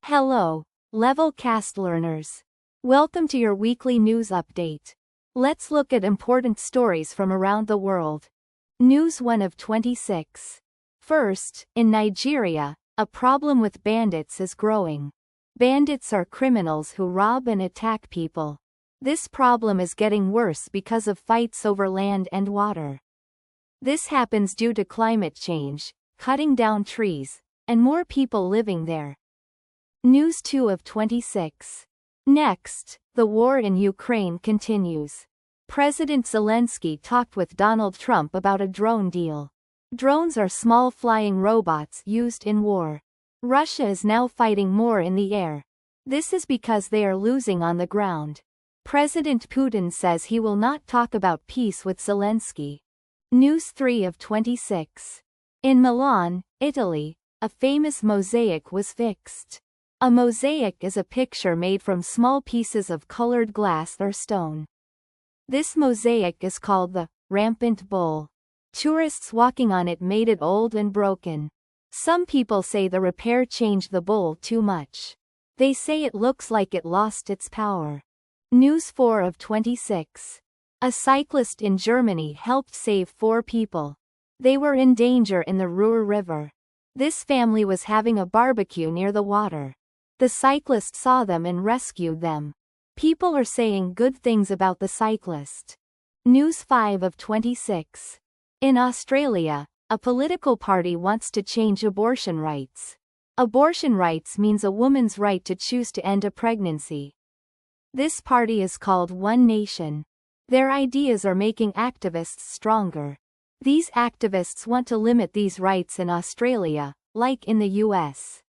Hello, Level Cast learners. Welcome to your weekly news update. Let's look at important stories from around the world. News 1 of 26. First, in Nigeria, a problem with bandits is growing. Bandits are criminals who rob and attack people. This problem is getting worse because of fights over land and water. This happens due to climate change, cutting down trees, and more people living there. News 2 of 26. Next, the war in Ukraine continues. President Zelensky talked with Donald Trump about a drone deal. Drones are small flying robots used in war. Russia is now fighting more in the air. This is because they are losing on the ground. President Putin says he will not talk about peace with Zelensky. News 3 of 26. In Milan, Italy, a famous mosaic was fixed. A mosaic is a picture made from small pieces of colored glass or stone. This mosaic is called the Rampant Bull. Tourists walking on it made it old and broken. Some people say the repair changed the bull too much. They say it looks like it lost its power. News 4 of 26. A cyclist in Germany helped save 4 people. They were in danger in the Ruhr River. This family was having a barbecue near the water. The cyclist saw them and rescued them. People are saying good things about the cyclist. News 5 of 26. In Australia, a political party wants to change abortion rights. Abortion rights means a woman's right to choose to end a pregnancy. This party is called One Nation. Their ideas are making activists stronger. These activists want to limit these rights in Australia, like in the US.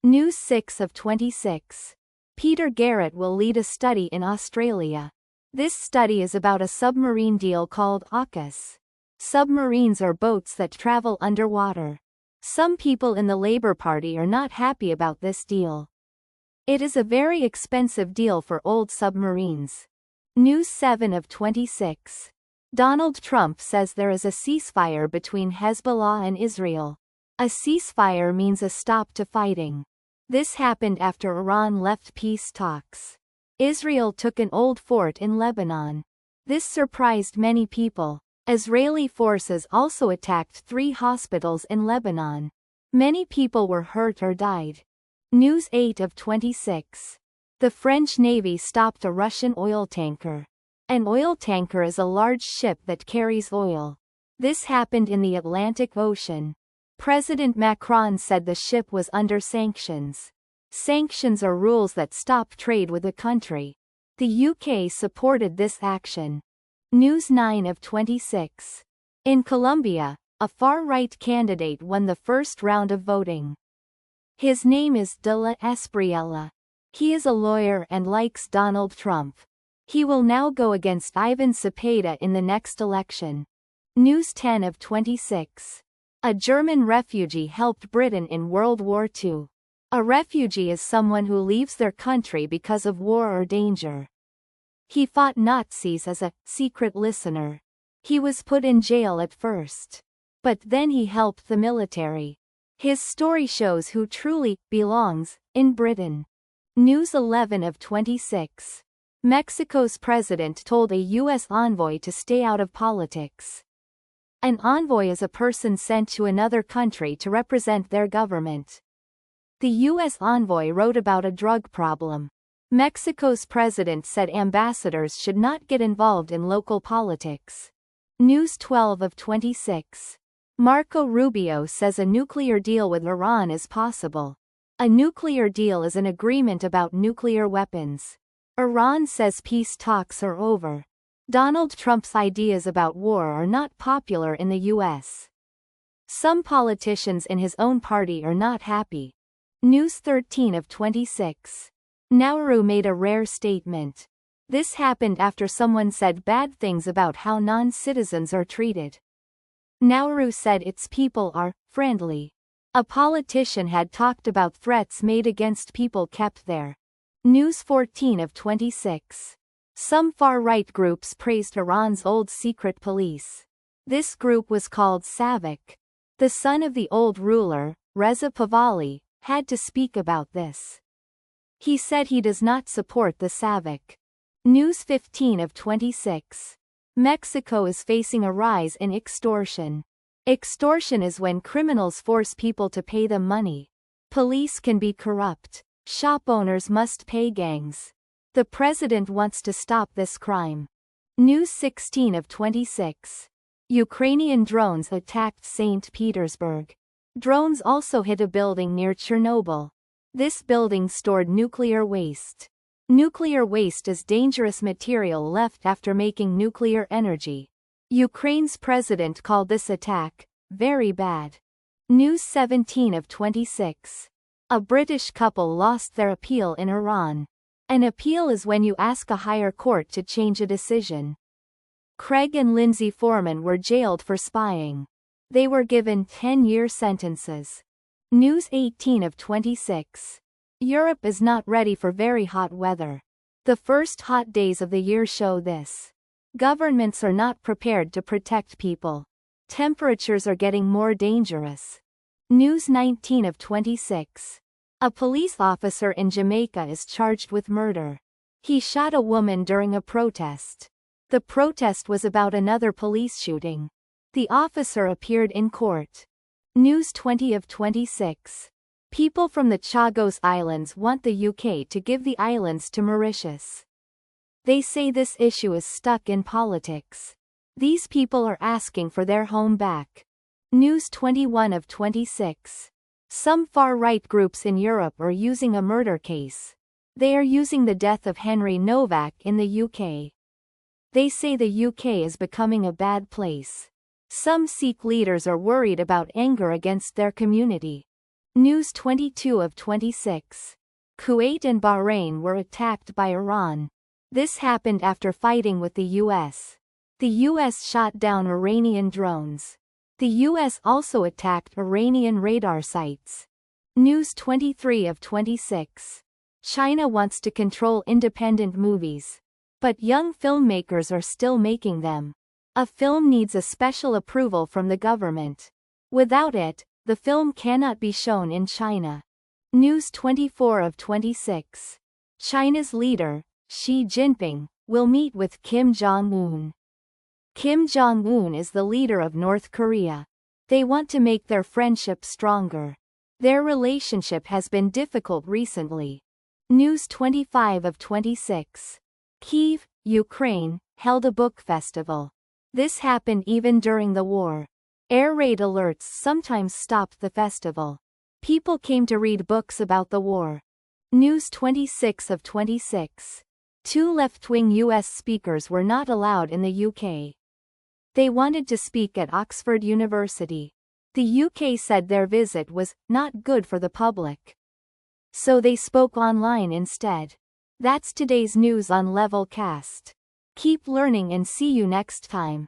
News 6 of 26. Peter Garrett will lead a study in Australia. This study is about a submarine deal called AUKUS. Submarines are boats that travel underwater. Some people in the Labour Party are not happy about this deal. It is a very expensive deal for old submarines. News 7 of 26. Donald Trump says there is a ceasefire between Hezbollah and Israel. A ceasefire means a stop to fighting. This happened after Iran left peace talks. Israel took an old fort in Lebanon. This surprised many people. Israeli forces also attacked 3 hospitals in Lebanon. Many people were hurt or died. News 8 of 26. The French Navy stopped a Russian oil tanker. An oil tanker is a large ship that carries oil. This happened in the Atlantic Ocean. President Macron said the ship was under sanctions. Sanctions are rules that stop trade with a country. The UK supported this action. News 9 of 26. In Colombia, a far-right candidate won the first round of voting. His name is De La Espriella. He is a lawyer and likes Donald Trump. He will now go against Ivan Cepeda in the next election. News 10 of 26. A German refugee helped Britain in World War II. A refugee is someone who leaves their country because of war or danger. He fought Nazis as a secret listener. He was put in jail at first. But then he helped the military. His story shows who truly belongs in Britain. News 11 of 26. Mexico's president told a U.S. envoy to stay out of politics. An envoy is a person sent to another country to represent their government. The U.S. envoy wrote about a drug problem. Mexico's president said ambassadors should not get involved in local politics. News 12 of 26. Marco Rubio says a nuclear deal with Iran is possible. A nuclear deal is an agreement about nuclear weapons. Iran says peace talks are over. Donald Trump's ideas about war are not popular in the U.S. Some politicians in his own party are not happy. News 13 of 26. Nauru made a rare statement. This happened after someone said bad things about how non-citizens are treated. Nauru said its people are friendly. A politician had talked about threats made against people kept there. News 14 of 26. Some far-right groups praised Iran's old secret police. This group was called SAVAK. The son of the old ruler, Reza Pahlavi, had to speak about this. He said he does not support the SAVAK. News 15 of 26. Mexico is facing a rise in extortion. Extortion is when criminals force people to pay them money. Police can be corrupt. Shop owners must pay gangs. The president wants to stop this crime. News 16 of 26. Ukrainian drones attacked St. Petersburg. Drones also hit a building near Chernobyl. This building stored nuclear waste. Nuclear waste is dangerous material left after making nuclear energy. Ukraine's president called this attack very bad. News 17 of 26. A British couple lost their appeal in Iran. An appeal is when you ask a higher court to change a decision. Craig and Lindsay Foreman were jailed for spying. They were given 10-year sentences. News 18 of 26. Europe is not ready for very hot weather. The first hot days of the year show this. Governments are not prepared to protect people. Temperatures are getting more dangerous. News 19 of 26. A police officer in Jamaica is charged with murder. He shot a woman during a protest. The protest was about another police shooting. The officer appeared in court. News 20 of 26. People from the Chagos Islands want the UK to give the islands to Mauritius. They say this issue is stuck in politics. These people are asking for their home back. News 21 of 26. Some far-right groups in Europe are using a murder case. They are using the death of Henry Novak in the UK. They say the UK is becoming a bad place. Some Sikh leaders are worried about anger against their community. News 22 of 26. Kuwait and Bahrain were attacked by Iran. This happened after fighting with the US. The US shot down Iranian drones. The US also attacked Iranian radar sites. News 23 of 26. China wants to control independent movies. But young filmmakers are still making them. A film needs a special approval from the government. Without it, the film cannot be shown in China. News 24 of 26. China's leader, Xi Jinping, will meet with Kim Jong-un. Kim Jong-un is the leader of North Korea. They want to make their friendship stronger. Their relationship has been difficult recently. News 25 of 26. Kyiv, Ukraine, held a book festival. This happened even during the war. Air raid alerts sometimes stopped the festival. People came to read books about the war. News 26 of 26. Two left-wing US speakers were not allowed in the UK. They wanted to speak at Oxford University. The UK said their visit was not good for the public. So they spoke online instead. That's today's news on Levelcast. Keep learning and see you next time.